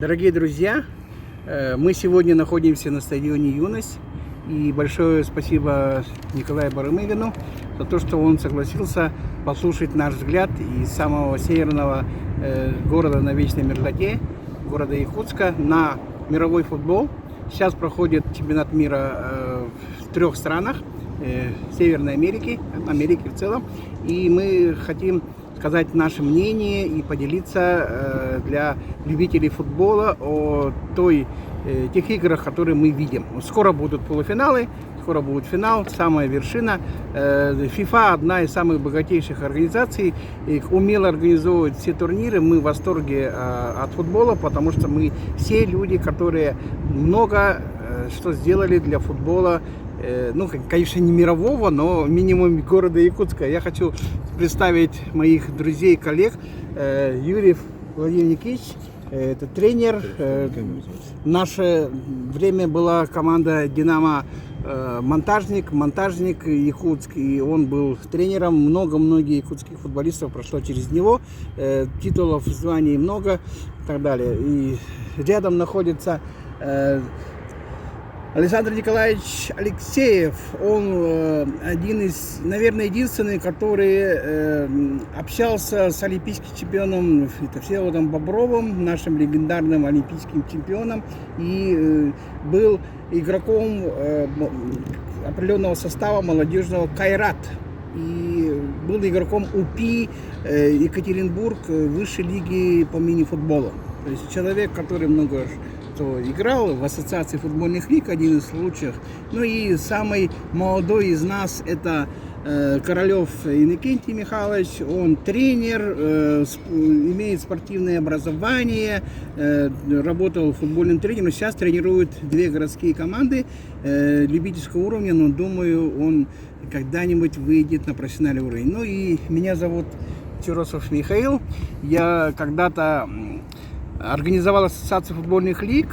Дорогие друзья, мы сегодня находимся на стадионе «Юность». И большое спасибо Николаю Барымыгину за то, что он согласился послушать наш взгляд из самого северного города на вечной мерзлоте, города Якутска, на мировой футбол. Сейчас проходит чемпионат мира в 3 странах Северной Америки, Америки в целом. И мы хотим сказать наше мнение и поделиться для любителей футбола о тех играх, которые мы видим. Скоро будут полуфиналы, скоро будет финал, самая вершина. FIFA одна из самых богатейших организаций, умело организовывает все турниры. Мы в восторге от футбола, потому что мы все люди, которые много что сделали для футбола. Ну, конечно, не мирового, но минимум города Якутска. Я хочу представить моих друзей, коллег. Юрьев Владимир Никитич, это тренер. Наше время была команда «Динамо» монтажник Якутск, и он был тренером. Многие якутских футболистов прошло через него. Титулов, званий много и так далее. И рядом находится Александр Николаевич Алексеев. Он один из, наверное, единственный, который общался с олимпийским чемпионом Всеволодом Бобровым, нашим легендарным олимпийским чемпионом, и был игроком определенного состава молодежного «Кайрат». И был игроком УПИ Екатеринбург высшей лиги по мини-футболу. То есть человек, который много играл в ассоциации футбольных лиг, один из лучших. Ну и самый молодой из нас — это Королев Иннокентий Михайлович. Он тренер, имеет спортивное образование, работал футбольным тренером, сейчас тренирует 2 городские команды любительского уровня, но думаю, он когда-нибудь выйдет на профессиональный уровень. Ну и меня зовут Чуросов Михаил. Я когда-то организовал ассоциацию футбольных лиг.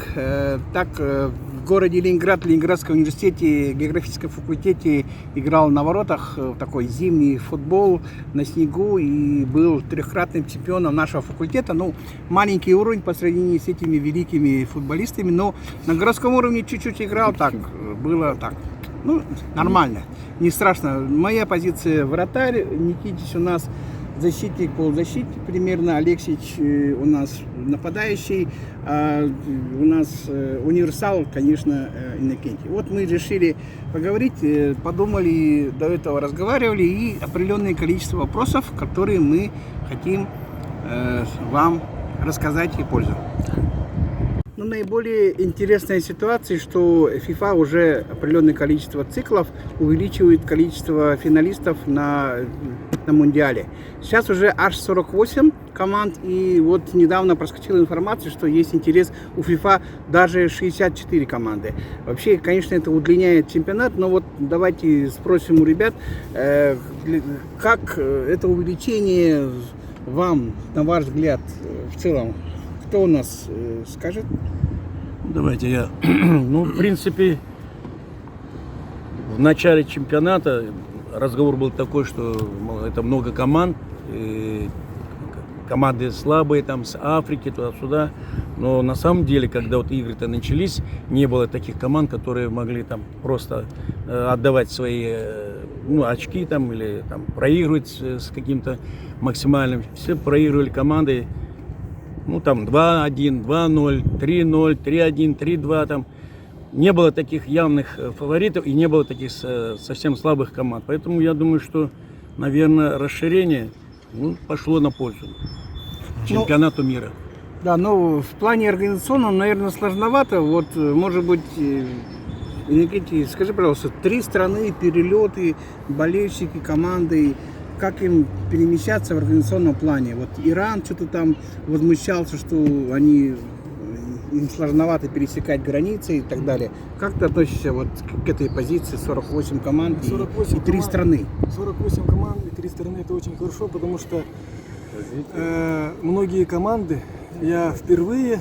Так, в городе Ленинград, в Ленинградском университете, географическом факультете играл на воротах такой зимний футбол на снегу и был 3-кратным чемпионом нашего факультета. Ну, маленький уровень по сравнению с этими великими футболистами, но на городском уровне чуть-чуть играл, так, было так. Ну, нормально, не страшно. Моя позиция вратарь, Никитич у нас защитник, полузащитник примерно, Алексеевич у нас нападающий, а у нас универсал, конечно, Иннокентий. Вот мы решили поговорить, подумали, до этого разговаривали, и определенное количество вопросов, которые мы хотим вам рассказать и пользоваться. Но наиболее интересная ситуация, что FIFA уже определенное количество циклов увеличивает количество финалистов на Мундиале. Сейчас уже аж 48 команд, и вот недавно проскочила информация, что есть интерес у FIFA даже 64 команды. Вообще, конечно, это удлиняет чемпионат, но вот давайте спросим у ребят, как это увеличение вам, на ваш взгляд, в целом, кто у нас скажет? Давайте я. Ну, в принципе, в начале чемпионата разговор был такой, что это много команд, команды слабые, там с Африки, туда-сюда. Но на самом деле, когда вот игры-то начались, не было таких команд, которые могли там просто отдавать свои очки там, или там проигрывать с каким-то максимальным. Все проигрывали команды. Ну, там 2-1, 2-0, 3-0, 3-1, 3-2, там. Не было таких явных фаворитов и не было таких совсем слабых команд. Поэтому я думаю, что, наверное, расширение пошло на пользу чемпионату мира. Да, но в плане организационном, наверное, сложновато. Вот, может быть, Никитич, скажи, пожалуйста, 3 страны, перелеты, болельщики, команды, как им перемещаться в организационном плане? Вот Иран что-то там возмущался, что им сложновато пересекать границы и так далее. Как ты относишься вот к этой позиции 48 команд и 3 страны? 48 команд и 3 страны — это очень хорошо, потому что многие команды, я впервые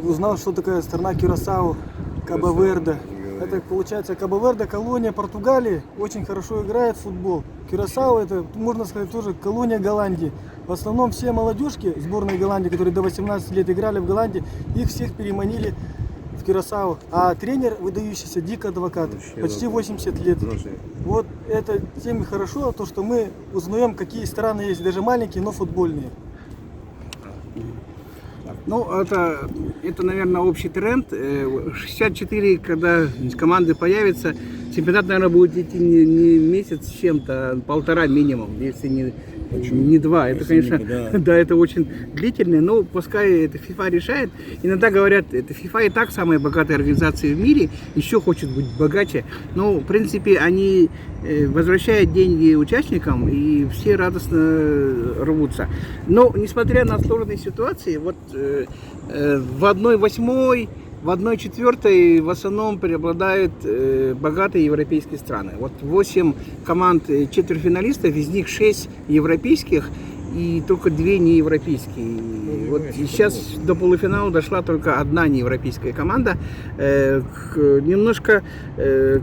узнал, что такая страна Кюрасао, Кабо-Верде, Это получается Кабо-Верде, колония Португалии, очень хорошо играет в футбол. Кюрасао это, можно сказать, тоже колония Голландии. В основном все молодежки сборной Голландии, которые до 18 лет играли в Голландии, их всех переманили в Кюрасао. А тренер выдающийся Дик Адвокат, почти 80 лет. Вот это тем и хорошо, то, что мы узнаем, какие страны есть, даже маленькие, но футбольные. Ну, это, наверное, общий тренд. 64, когда команды появятся, чемпионат, наверное, будет идти не месяц с чем-то, а полтора минимум, если не два. Это, конечно, да, это очень длительно, но пускай это FIFA решает. Иногда говорят, это FIFA и так самая богатая организация в мире, еще хочет быть богаче. Но, в принципе, они возвращают деньги участникам, и все радостно рвутся. Но, несмотря на сложные ситуации, вот в 1/8, в 1/4 в основном преобладают богатые европейские страны. Вот 8 команд четвертьфиналистов, из них 6 европейских и только 2 неевропейские. Вот сейчас до полуфинала дошла только одна неевропейская команда. Немножко,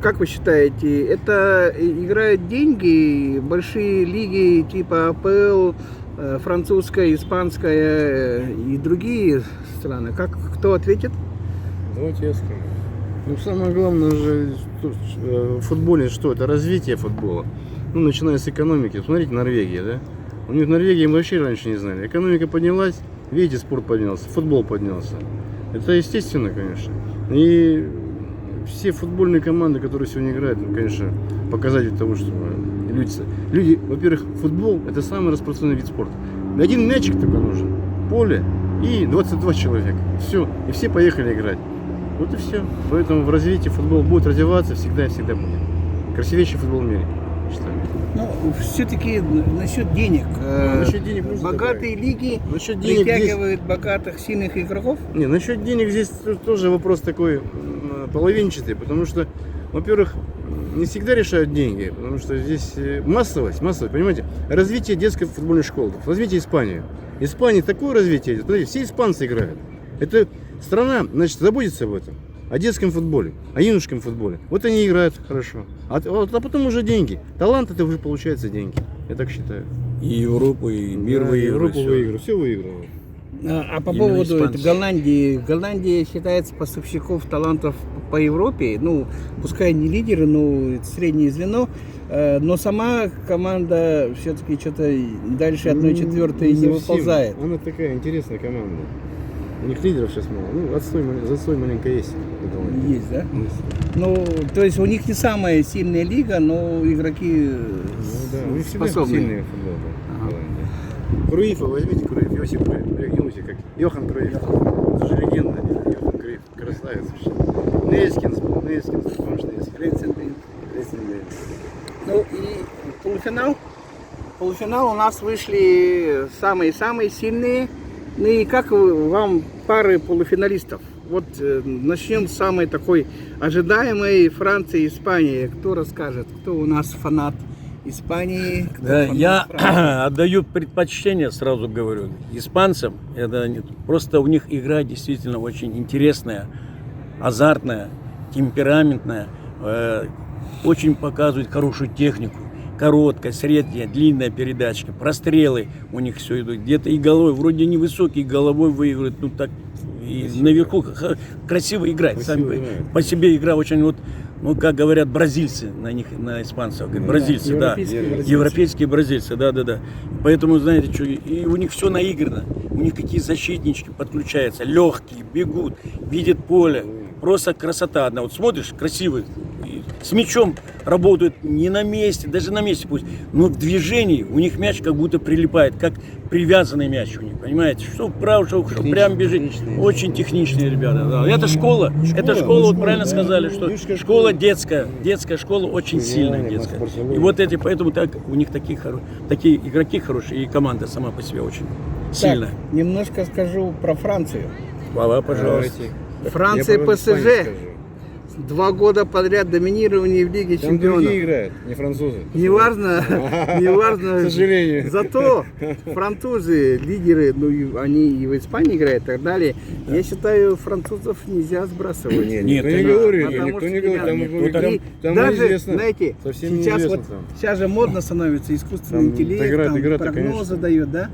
как вы считаете, это играют деньги, большие лиги типа АПЛ, французская, испанская и другие страны? Кто ответит? Давайте я скажу. Ну, самое главное же в футболе что? Это развитие футбола. Ну, начиная с экономики. Смотрите, Норвегия, да? У них в Норвегии мы вообще раньше не знали. Экономика поднялась, видите, спорт поднялся, футбол поднялся. Это естественно, конечно. И все футбольные команды, которые сегодня играют, ну, конечно, показатель того, что люди, во-первых, футбол – это самый распространенный вид спорта. Один мячик только нужен, поле и 22 человека. Все, и все поехали играть. Вот и все. Поэтому в развитии футбол будет развиваться всегда и всегда будет. Красивейший футбол в мире, считаю. Ну, все-таки насчет денег. Насчет денег богатые лиги насчет денег притягивают богатых, сильных игроков? Не, насчет денег здесь тоже вопрос такой половинчатый, потому что, во-первых, не всегда решают деньги, потому что здесь массовость, понимаете, развитие детской футбольной школы. Возьмите Испанию. В Испании такое развитие идет, смотрите, все испанцы играют. Это страна, значит, заботится об этом, о детском футболе, о юношеском футболе. Вот они играют хорошо, а потом уже деньги. Талант — это уже получается деньги, я так считаю. И Европу, и мир выигрывает. Европу выигрывает, все выигрывает. А по Именно поводу испанцы. Голландии. Голландия считается поставщиков талантов по Европе. Ну, пускай не лидеры, но это среднее звено. Но сама команда все-таки что-то дальше 1/4 не выползает. Она такая интересная команда. У них лидеров сейчас мало. Ну, отстой маленько есть. Есть, да? Ну, то есть у них не самая сильная лига, но игроки У них всегда способные. сильный футбол. Круифа, возьмите Круиф, Иосиф Круиф, помните, как Йохан Круиф. Это же легенда, Йохан Круиф, красавец вообще. Нейскинс, помнишь Нейскинс? Ну и полуфинал. Полуфинал у нас вышли самые-самые сильные. Ну и как вам пары полуфиналистов? Вот начнем с самой такой ожидаемой Франции и Испании. Кто расскажет? Кто у нас фанат Испании? Кто Да, фанат я Франции? отдаю предпочтение, сразу говорю, испанцам. Просто у них игра действительно очень интересная, азартная, темпераментная, очень показывает хорошую технику. Короткая, средняя, длинная передачка, прострелы у них все идут. Где-то и головой, вроде невысокий, головой выигрывают, ну так, и наверху красиво играть. По себе игра очень, вот, ну как говорят бразильцы на них, на испанцев, говорят, бразильцы, да, европейские бразильцы, да. Поэтому, знаете, что, и у них все наиграно, у них какие защитнички подключаются, легкие, бегут, видят поле, просто красота одна. Вот смотришь, красивый, с мячом работают не на месте, даже на месте пусть, но в движении у них мяч как будто прилипает, как привязанный мяч у них, понимаете? Что вправо, что прям бежит. Очень техничные ребята. Да. Это школа, вот правильно сказали, что школа детская школа очень сильная детская. И вот эти, поэтому так у них такие игроки хорошие, и команда сама по себе очень сильная. Так, немножко скажу про Францию. Пожалуйста. Франция ПСЖ. 2 года подряд доминирование в Лиге Там Чемпионов. другие играют, не французы. Неважно, К сожалению. Зато французы, лидеры, ну, они и в Испании играют и так далее. Я считаю, французов нельзя сбрасывать. Нет, Никто не да, говорит, потому никто что не говорит. Там, ребята, и там даже, неизвестно. знаете, Совсем сейчас, неизвестно вот, там. сейчас же модно становится искусственный Там интеллект, игра-то, прогнозы конечно. дает, да?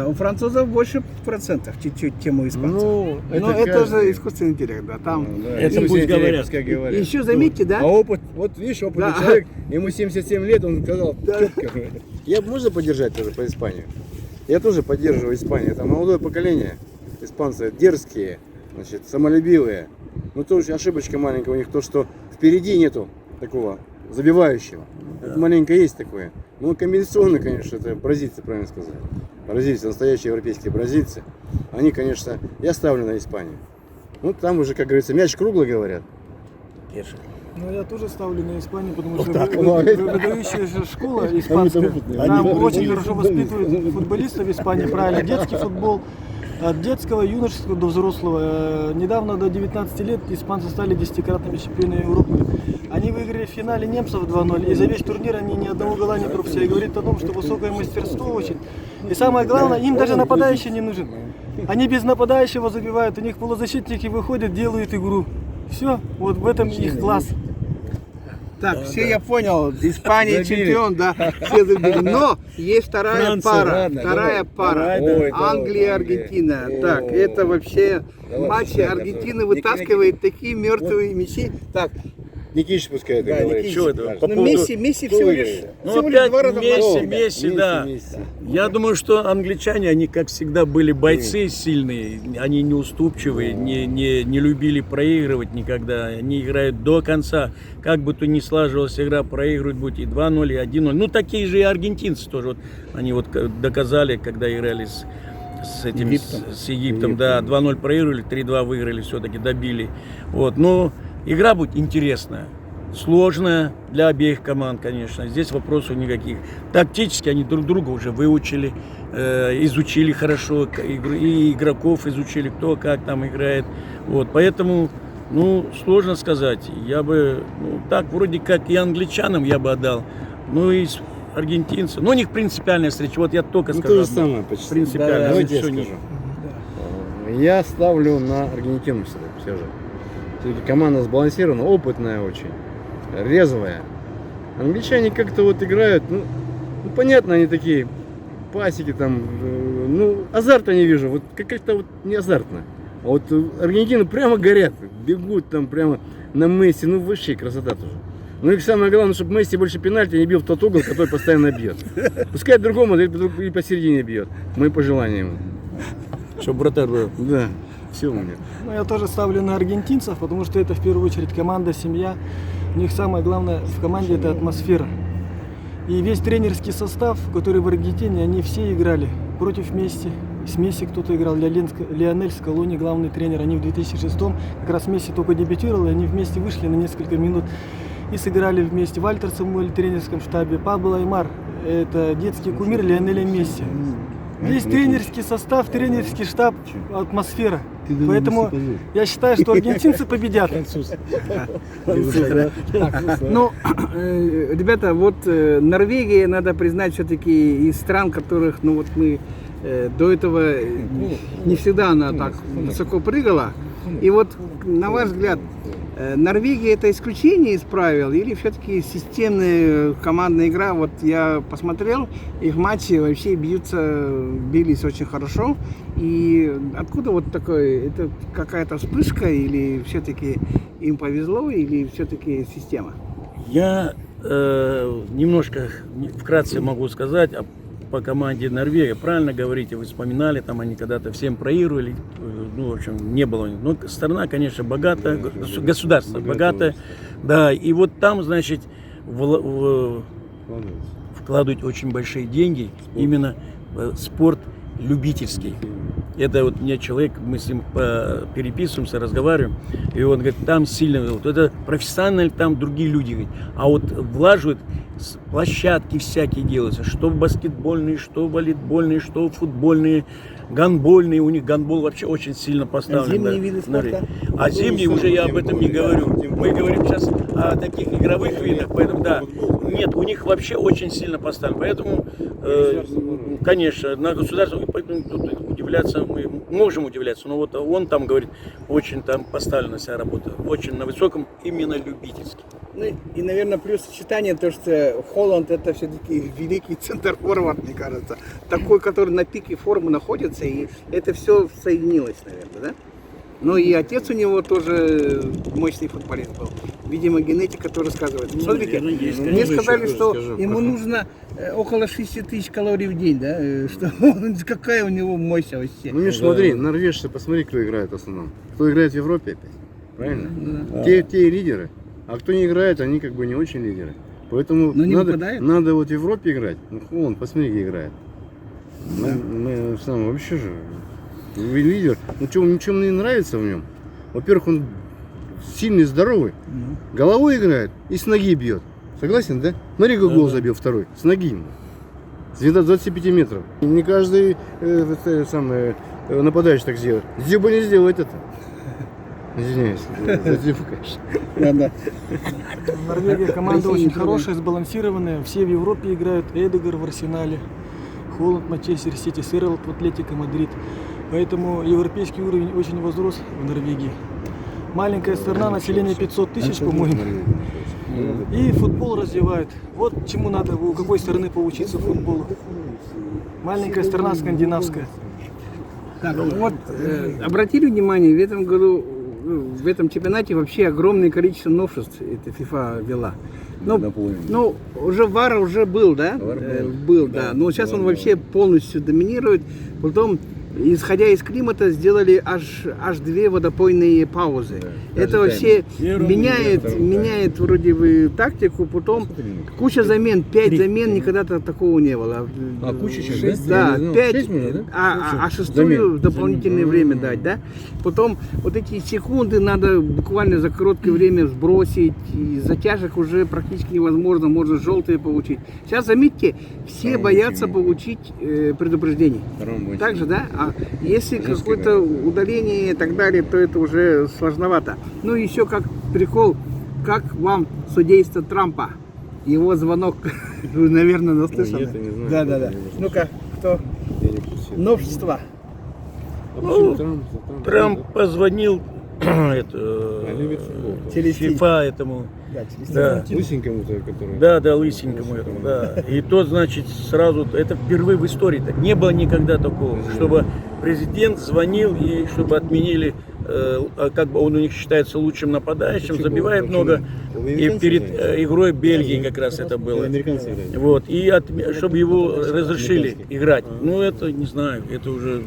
У французов больше процентов чуть-чуть, чем у испанцев. Ну, Но это каждый. же искусственный интеллект, да, там. Да, Это искусственный пусть интеллект, говорят. пускай говорят. Еще заметьте, да? А опыт, вот видишь, опытный Да. человек, ему 77 лет, он сказал четко. Я можно поддержать тоже по Испании? Я тоже поддерживаю Испанию. Это молодое поколение. Испанцы дерзкие, значит, самолюбивые. Но тоже ошибочка маленькая у них то, что впереди нету такого забивающего. Это маленько есть такое. Ну, комбинационно, конечно, это бразильцы, правильно сказали. Бразильцы, настоящие европейские бразильцы. Они, конечно, я ставлю на Испанию. Ну, там уже, как говорится, мяч круглый, говорят. Ну, я тоже ставлю на Испанию, потому что так, молодец. выдающаяся школа испанская. Там очень хорошо воспитывают футболистов в Испании, правильно, детский футбол. От детского, юношеского до взрослого. Недавно, до 19 лет, испанцы стали 10-кратными чемпионами Европы. Они выиграли в финале немцев 2-0, и за весь турнир они ни одного гола не пропустили. И говорит о том, что высокое мастерство очень. И самое главное, им даже нападающий не нужен. Они без нападающего забивают, у них полузащитники выходят, делают игру. Все, вот в этом их класс. Так, все я понял, Испания Забили. чемпион, да, все забили. Но есть вторая Франция, пара, ладно, вторая давай. пара, Ой, Англия, давай, Аргентина. Англия. Так, О. это вообще Давай, матчи пускай, Аргентина готов. вытаскивает такие мертвые мячи. Так, Никитич пускай это Да, говорит. Никитич. Что это? ну, Месси кто всего выиграет? лишь, Ну, всего лишь опять 2 раза Месси, младше. Месси, да. Месси. Я думаю, что англичане, они, как всегда, были бойцы сильные, они неуступчивые, не любили проигрывать никогда, они играют до конца, как бы то ни слаживалась игра, проигрывать будет и 2-0, и 1-0. Ну, такие же и аргентинцы тоже, вот, они вот доказали, когда играли с этим, с Египтом, да, 2-0 проигрывали, 3-2 выиграли, все-таки добили. Вот, но игра будет интересная. Сложная для обеих команд, конечно. Здесь вопросов никаких. Тактически они друг друга уже выучили, изучили хорошо, и игроков изучили, кто как там играет. Вот, поэтому, ну, сложно сказать. Я бы, ну, так, вроде как и англичанам я бы отдал, ну, и аргентинцам. Ну, у них принципиальная встреча. Вот я только Ну, скажу. то же одно. самое почти. Принципиально. Давайте я Всё не- скажу. Я ставлю на Аргентину все же. Все-таки команда сбалансирована, опытная очень, резвая. Англичане как-то вот играют, ну понятно, они такие пасики там, ну азарта не вижу, вот как-то вот не азартно. А вот Аргентина прямо горят, бегут там прямо на Месси, ну вообще красота тоже. Ну и самое главное, чтобы Месси больше пенальти не бил в тот угол, который постоянно бьет. Пускай другому или посередине бьет. Мои пожелания ему. Чтобы вратарь был. Да, все у меня. Ну, я тоже ставлю на аргентинцев, потому что это в первую очередь команда, семья. У них самое главное в команде это атмосфера. И весь тренерский состав, который в Аргентине, они все играли против Месси. С Месси кто-то играл, Лионель Скалони, главный тренер. Они в 2006-м, как раз Месси только дебютировал, и они вместе вышли на несколько минут и сыграли вместе. Вальтер Самуэль в тренерском штабе, Пабло Аймар, это детский кумир Лионеля Месси. Весь тренерский состав, тренерский штаб, атмосфера. Поэтому я считаю, что аргентинцы победят. Ну, ребята, вот Норвегия, надо признать, все-таки из стран, которых, ну вот мы до этого не всегда она так высоко прыгала. И вот, на ваш взгляд, Норвегия это исключение из правил или все-таки системная командная игра? Вот я посмотрел, их матчи вообще бились очень хорошо. И откуда вот такое, это какая-то вспышка или все-таки им повезло, или все-таки система? Я немножко вкратце могу сказать по команде Норвегия. Правильно говорите, вы вспоминали, там они когда-то всем проигрывали, ну, в общем, не было. Но страна, конечно, богатая, государство богатое, да, и вот там, значит, вкладывают очень большие деньги именно в спорт любительский. Это вот мне человек, мы с ним переписываемся, разговариваем, и он говорит, там сильно, вот это профессионально, там другие люди, говорит, а вот влаживают, площадки всякие делаются, что баскетбольные, что волейбольные, что футбольные, гандбольные, у них гандбол вообще очень сильно поставлен. Зимние да, виды спорта? А зимние уже я об этом не говорю. Мы говорим сейчас о таких игровых видах, поэтому да. Нет, у них вообще очень сильно поставлен. Поэтому, конечно, на государство, поэтому тут удивляться, мы можем удивляться, но вот он там говорит, очень там поставлена вся работа, очень на высоком, именно любительски. Ну и, наверное, плюс сочетание, то, что Холланд это все-таки великий центр-форвард, мне кажется. Такой, который на пике формы находится, и это все соединилось, наверное, да? Ну и отец у него тоже мощный футболист был. Видимо, генетика тоже сказывается. Смотрите, мне сказали, что ему нужно около 6 тысяч калорий в день, да? Что, какая у него мощь вообще. Ну, Миш, смотри, норвежцы, посмотри, кто играет в основном. Кто играет в Европе опять, правильно? Да. Те лидеры. А кто не играет, они как бы не очень лидеры. Поэтому Но не выпадают? надо вот в Европе играть. Ну, вон, посмотри, где играет. Мы сам вообще же лидер. Ну, чем мне нравится в нем? Во-первых, он сильный, здоровый, головой играет и с ноги бьет. Согласен, да? Смотри, как гол забил второй. С ноги. С 25 метров. Не каждый нападающий так сделает. Зюба не сделает это. Извиняюсь, за Зюбу, конечно. Да. Норвегия команда Россия очень не хорошая, сбалансированная. Все в Европе играют. Эдегар в Арсенале, Холланд, Манчестер Сити, Серлот в Атлетико Мадрид. Поэтому европейский уровень очень возрос в Норвегии. Маленькая страна, население 500 тысяч, по-моему. И футбол развивает. Вот чему надо, у какой страны поучиться футболу. Маленькая страна скандинавская. Так, вот, обратили внимание, в этом году, в этом чемпионате вообще огромное количество новшеств это FIFA ввела. Ну, уже ВАР уже был, да? Был, да. Но сейчас он вообще полностью доминирует. Потом, исходя из климата, сделали аж 2 водопойные паузы. Это вообще меняет вроде бы тактику, потом куча замен, 5 замен, никогда такого не было. А куча сейчас, да? Да, 5, 6 минут, да? а шестую в дополнительное время дать, да? Потом вот эти секунды надо буквально за короткое время сбросить, и затяжек уже практически невозможно, можно желтые получить. Сейчас, заметьте, все боятся получить предупреждение. Так же, да? А если какое-то удаление и так далее, то это уже сложновато. Ну и еще как прикол, как вам судейство Трампа? Его звонок, вы, наверное, наслышаны. Нет, я не знаю. Да. Ну-ка, кто? Новшества. Трамп позвонил FIFA этому. Да. Лысенькому-то, который... Да, лысенькому этому, да. И тот, значит, сразу, это впервые в истории-то. Не было никогда такого, чтобы президент звонил и чтобы отменили, как бы он у них считается лучшим нападающим, забивает много. И перед игрой Бельгии как раз это было. Вот, и чтобы его разрешили играть. Ну, это, не знаю, это уже,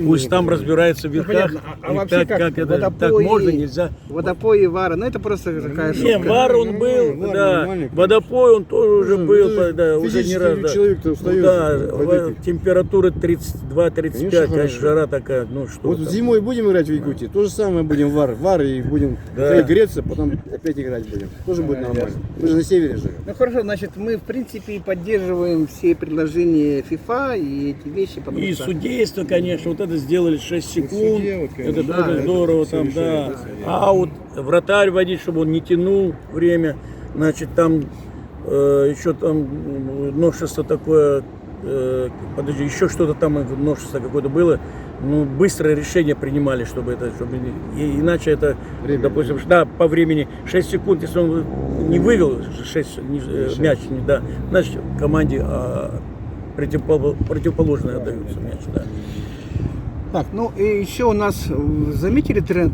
пусть там разбирается в верхах. А вообще как это, так можно, нельзя. Водопой и ВАР, ну это просто такая Не, шутка. ВАР он был, ВАР да. нормальный, Водопой он тоже уже был, да, уже не раз. Да. Человек-то устает. Да, температура 32-35, хорошо. жара такая, ну что Вот там. зимой будем играть в Якутии, то же самое будем в ВАР и будем греться, потом опять играть будем. Тоже будет нормально. Мы же на севере живем. Ну хорошо, значит, мы в принципе поддерживаем все предложения FIFA и эти вещи, потому И что... судейство, конечно, вот это сделали 6 секунд, судья, вот, конечно, это да, тоже это здорово там, да. А вот вратарь водить, чтобы он не тянул время, значит, там еще там новшество такое, подожди, еще что-то там новшество какое-то было, ну, быстрое решение принимали, чтобы иначе это, Время, допустим, да, по времени 6 секунд, если он не вывел мяч, да, значит, команде противоположное отдаются мяч, да. Так, ну и еще у нас, заметили тренд?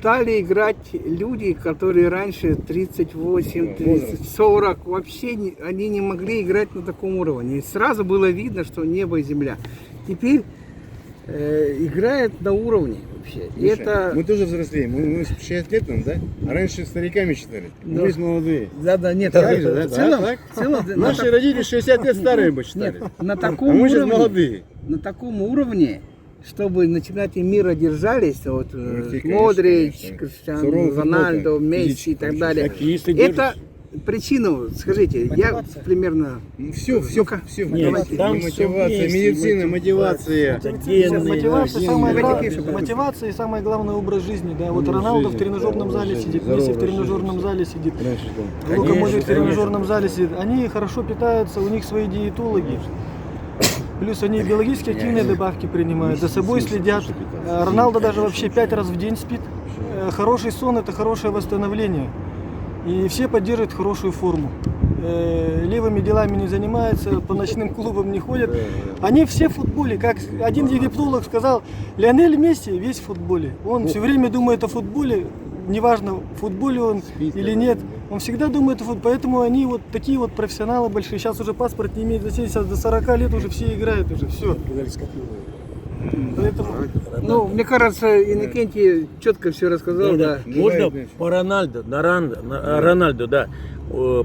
Стали играть люди, которые раньше 38, 30, 40, вообще они не могли играть на таком уровне. И сразу было видно, что небо и земля. Теперь играют на уровне вообще. И это... Мы тоже взрослеем, мы 60 лет нам, да? А раньше стариками считали. Ну, Мы молодые. Да, нет, Так же, да? в целом, Так? в целом, Наши родители 60 лет старые бы считали. нет, на А таком мы сейчас уровне, молодые. на таком уровне чтобы на чемпионате мира держались, вот конечно, Модрич, конечно. Криштиану Суровый Роналдо, футбол, Месси и так далее. Хоккеисты Это причину, скажите, Мотивация. я примерно... Все, Ну-ка. все. Нет, там мотивация, всё вместе, медицина, мотивация. Мотивация и самое главное образ жизни. Да? Вот Образ Роналдо в жизни, тренажерном да, зале образ сидит, жизни, Месси в здоровый тренажерном образ зале сидит, Раньше там. Лука Модрич в Конечно, тренажерном зале сидит. Они хорошо питаются, у них свои диетологи. Плюс они биологически активные добавки принимают, за собой следят. Роналдо даже вообще 5 раз в день спит. Хороший сон – это хорошее восстановление. И все поддерживают хорошую форму. Левыми делами не занимаются, по ночным клубам не ходят. Они все в футболе. Как один египтолог сказал, Лионель Месси весь в футболе. Он все время думает о футболе, неважно, в футболе он или нет. Он всегда думает о футболе. Поэтому они вот такие вот профессионалы большие. Сейчас уже паспорт не имеет значения, сейчас до 40 лет уже все играют, уже все. Поэтому... Ну, мне кажется, Иннокентий четко все рассказал, да. Можно по Рональдо, Рональдо, да,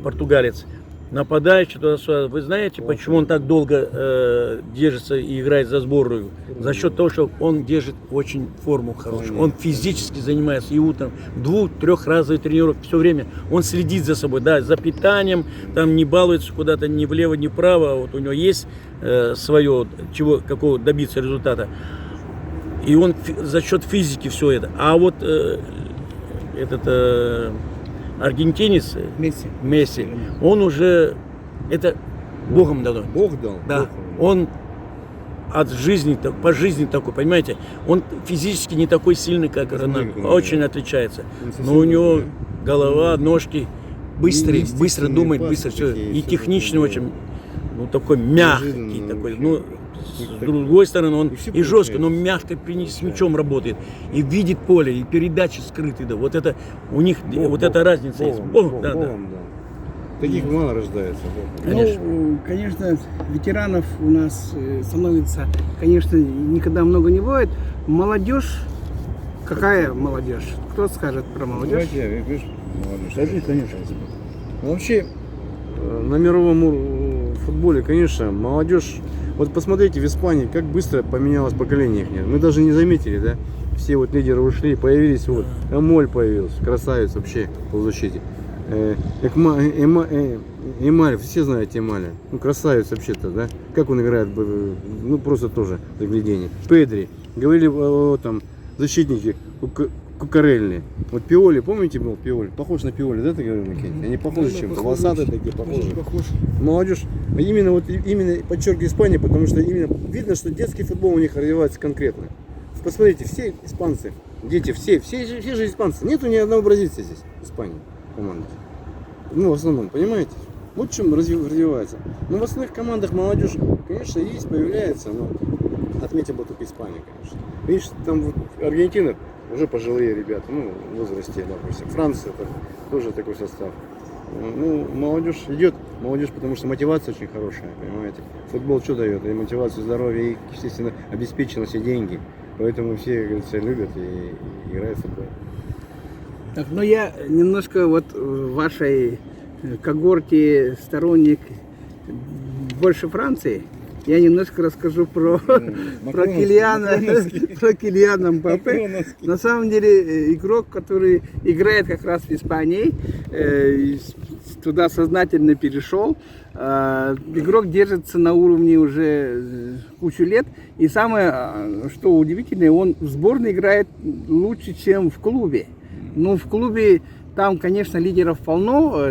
португалец, нападающий туда-сюда. Вы знаете, почему он так долго держится и играет за сборную? За счет того, что он держит очень форму хорошую. Он физически занимается и утром, 2-3-разовые тренировки, все время. Он следит за собой, да, за питанием, там не балуется куда-то ни влево, ни вправо. Вот у него есть свое, чего, какого добиться результата. И он за счет физики все это. А вот этот аргентинец Месси, он уже это Богом дано. Бог дал. Да, Бог. он от жизни, по жизни такой, понимаете, он физически не такой сильный, как Рональдо, да. очень отличается. Он совсем Но у него другой. голова, ножки, быстрый, Естественные быстро думает, пасы быстро все, такие, и всё техничный такое. очень, ну такой мягкий Неожиданно такой, вообще. ну с другой стороны он И всё и жестко, но получается. мягко с мячом работает, и видит поле, и передачи скрыты, да, вот это у них вот эта разница есть. Бог, да, да. Богом дал. Таких мало рождается. Бог. Конечно. Ну, конечно, ветеранов у нас становится, конечно, никогда много не бывает. Молодежь, какая молодежь? Кто скажет про молодежь? Давайте я, видишь, молодежь. Конечно. Ну, вообще, На мировом футболе, конечно, молодежь. Вот посмотрите в Испании, как быстро поменялось поколение их. Мы даже не заметили, да? Все вот лидеры ушли, появились вот. Эмоль появился, красавец вообще по защите. Эмаль, все знаете Эмаля. Ну, красавец вообще-то, да? Как он играет, ну, просто тоже заглядение. Педри. Говорили о там защитнике Кукарельни. Вот Пиоли, помните, был Пиоли? Похож на Пиоли, да, ты говорил, Никита? Они похожи чем-то, волосатые такие, похожи. Молодежь, именно подчеркиваю Испания, потому что именно видно, что детский футбол у них развивается конкретно. Посмотрите, все испанцы, дети, все же испанцы. Нету ни одного бразильца здесь, в Испании, команды. Ну, в основном, понимаете? Вот чем развивается. Но в остальных командах молодежь, конечно, есть, появляется, но отметим бы только Испанию, конечно. Видишь, там вот Аргентина, уже пожилые ребята, ну, в возрасте, допустим. Франция там тоже такой состав. Ну, молодежь идет, молодежь, потому что мотивация очень хорошая, понимаете. Футбол что дает? И мотивацию, здоровье, и, естественно, обеспеченность и деньги. Поэтому все, как говорится, любят и играют в футбол. Так, ну я немножко вот в вашей когорте сторонник больше Франции. Я немножко расскажу про Килиана Мбаппе. На самом деле игрок, который играет как раз в Испании, туда сознательно перешел. Игрок держится на уровне уже кучу лет. И самое, что удивительное, он в сборной играет лучше, чем в клубе. Ну, в клубе там, конечно, лидеров полно,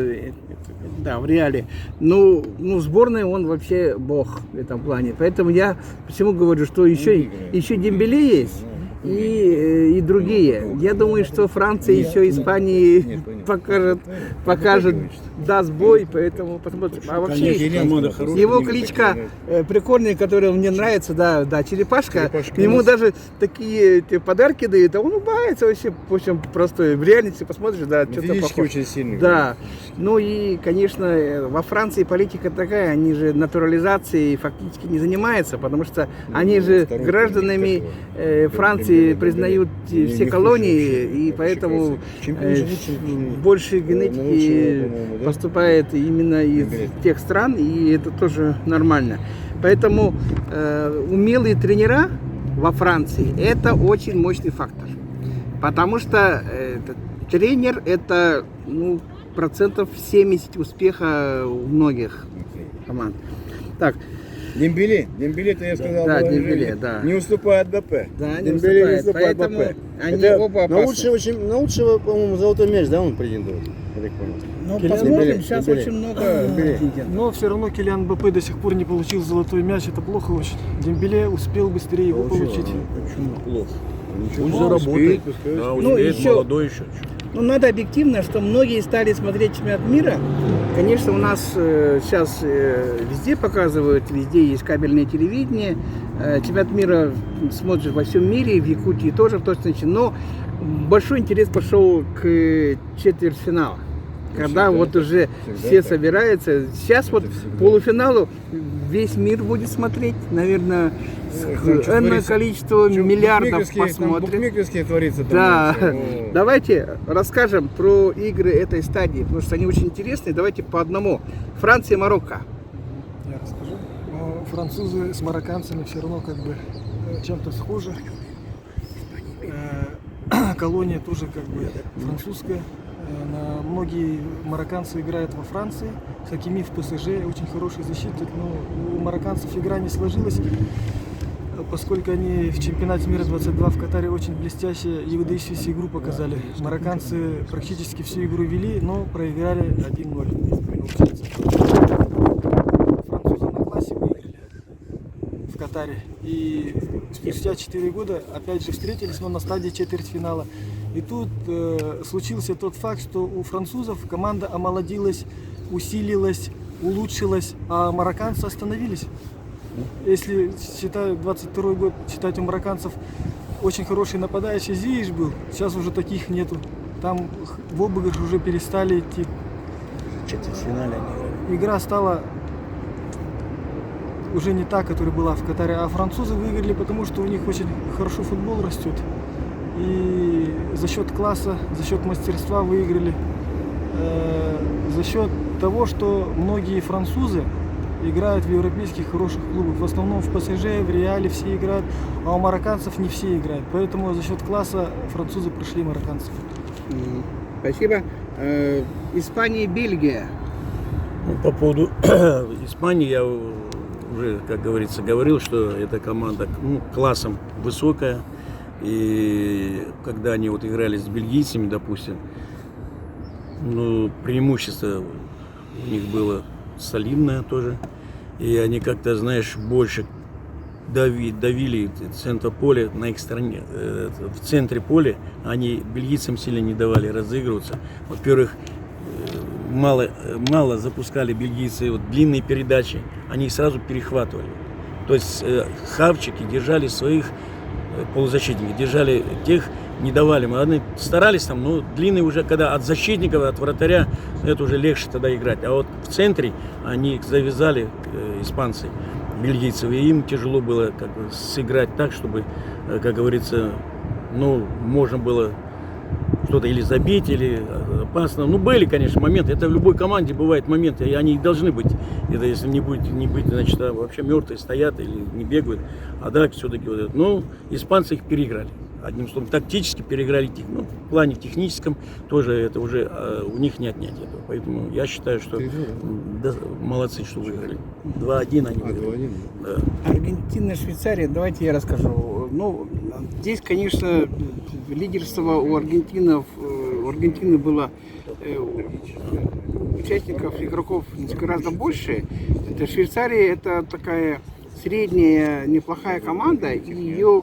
да, в Реале. Но в сборной он вообще бог в этом плане. Поэтому я почему говорю, что еще Дембеле есть и другие. Я думаю, что Франция еще Испании покажет, даст бой, поэтому посмотрим. А вообще его кличка прикольная, которая мне нравится, да, черепашка. Ему даже такие подарки дают, а он улыбается вообще, в общем, простой. В реальности посмотришь, да, что-то физически похоже. очень сильный. Да. Ну и, конечно, во Франции политика такая, они же натурализацией фактически не занимаются, потому что они же гражданами Франции признают все колонии, и поэтому больше генетики поступает именно из тех стран, и это тоже нормально. Поэтому умелые тренера, во Франции, это очень мощный фактор. Потому что тренер это процентов 70 успеха у многих команд. Так, Дембеле-то я сказал, Да, было Дембеле, уже да. не уступает БП. Да, не Дембеле уступает, поэтому БП. они Это оба На опасны. лучшего, по-моему, золотой мяч, да, он претендует, я так понял. Ну, Килиан посмотрим, Дембеле, сейчас Дембеле. очень много претендентов. Но все равно Килиан Мбаппе до сих пор не получил золотой мяч, это плохо очень. Дембеле успел быстрее его получить. Почему плохо? Ничего, Пусть заработает. успеет, пускай Да, успеет. Ну, успеет, еще- молодой еще. Ну, надо объективно, что многие стали смотреть чемпионат мира. Конечно, у нас сейчас везде показывают, везде есть кабельное телевидение. Чемпионат мира смотрят во всем мире, в Якутии тоже в точности. Но большой интерес пошел к четвертьфиналу. Когда Всегда вот так, уже всегда все так. собираются. Сейчас вот всегда. полуфиналу весь мир будет смотреть. Наверное, Там что энное творится? количество Чё, миллиардов букмекерские- там посмотрит. букмекерские творится. там Да, всё. О. давайте расскажем про игры этой стадии, потому что они очень интересные. Давайте по одному. Франция и Марокко. Я расскажу. Но французы с марокканцами все равно как бы чем-то схожи. Колония тоже как бы французская. Многие марокканцы играют во Франции, Хакими в ПСЖ, очень хороший защитник, но у марокканцев игра не сложилась, поскольку они в чемпионате мира 22 в Катаре очень блестящие и выдающуюся игру показали. Марокканцы практически всю игру вели, но проиграли 1-0. Получается. Французы на классе выиграли в Катаре. И спустя 4 года опять же встретились, но на стадии четвертьфинала. И тут случился тот факт, что у французов команда омолодилась, усилилась, улучшилась, а марокканцы остановились. Если считать 22 год, считать у марокканцев очень хороший нападающий Зиеш был, сейчас уже таких нету. Там в обыгрыш уже перестали идти. В четвертьфинале они играли. Игра стала уже не та, которая была в Катаре, а французы выиграли, потому что у них очень хорошо футбол растет. И за счет класса, за счет мастерства выиграли, за счет того, что многие французы играют в европейских хороших клубах. В основном в ПСЖ, в Реале все играют, а у марокканцев не все играют. Поэтому за счет класса французы прошли марокканцев. Спасибо. Испания и Бельгия. Ну, по поводу Испании я уже, как говорится, говорил, что эта команда классом высокая. И когда они вот играли с бельгийцами, допустим, преимущество у них было солидное тоже. И они как-то, знаешь, больше давили центр поля на их стороне. В центре поля они бельгийцам сильно не давали разыгрываться. Во-первых, мало запускали бельгийцы длинные передачи, они их сразу перехватывали. То есть хавчики держали своих полузащитников, держали тех, не давали. Они старались там, но длинные уже, когда от защитников, от вратаря, это уже легче тогда играть. А вот в центре они завязали, испанцы, бельгийцев, и им тяжело было как бы сыграть так, чтобы, как говорится, можно было что-то или забить, или опасно. Были, конечно, моменты. Это в любой команде бывают моменты, и они должны быть. Это если не быть, значит, вообще мертвые стоят или не бегают. А так все-таки вот это. Испанцы их переиграли. Одним словом, тактически переиграли. В плане техническом тоже это уже у них не отнять этого. Поэтому я считаю, что молодцы, что выиграли. 2-1 они выиграли. 2-1. Да. Аргентина, Швейцария. Давайте я расскажу. Здесь, конечно, лидерство у Аргентины было участников, игроков гораздо больше. Это Швейцария, это такая средняя, неплохая команда. И ее,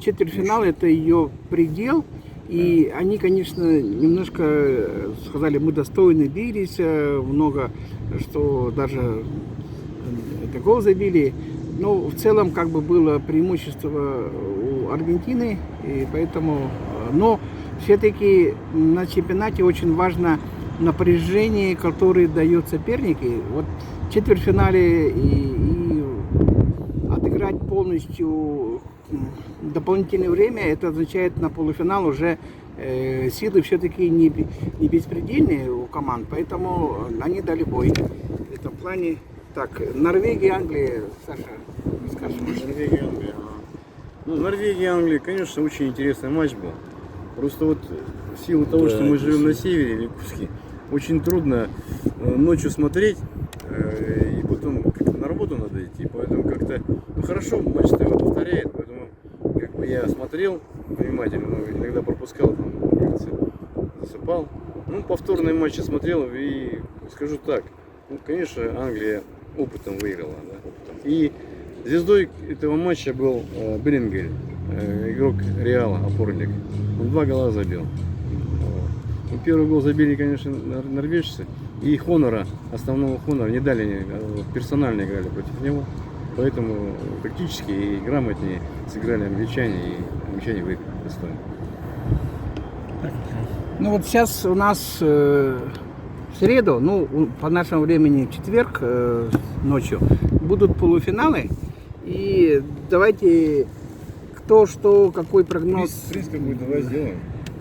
четвертьфинал это ее предел. И они, конечно, немножко сказали, мы достойны бились, много, что даже гол забили. Но в целом было преимущество у Аргентины, и поэтому, но все-таки на чемпионате очень важно напряжение, которое дает соперники. Вот в четвертьфинале и отыграть полностью дополнительное время, это означает на полуфинал уже силы все-таки не беспредельные у команд, поэтому они дали бой в этом плане. Так, Норвегия, Англия, Саша, скажем. Норвегия, Англия. Ну, Норвегия, Англия, конечно, очень интересный матч был. Просто вот в силу того, что мы живем на севере, Якутске, очень трудно ночью смотреть, и потом как-то на работу надо идти, поэтому как-то, ну хорошо, матч ТВ повторяет, поэтому как бы я смотрел внимательно, но иногда пропускал, там, как говорится, засыпал. Ну, повторные матчи смотрел и скажу так, ну, конечно, Англия опытом выиграла, да, опытом. И звездой этого матча был Беллингем, игрок Реала, опорник. Он 2 гола забил. Ну, первый гол забили, конечно, норвежцы. И Хонора, основного Хонора, не дали, персонально играли против него. Поэтому тактически и грамотнее сыграли англичане, и англичане выиграли достойно. Ну вот сейчас у нас в среду, ну по нашему времени в четверг ночью будут полуфиналы. И давайте кто что, какой прогноз. Приз какой давай сделаем.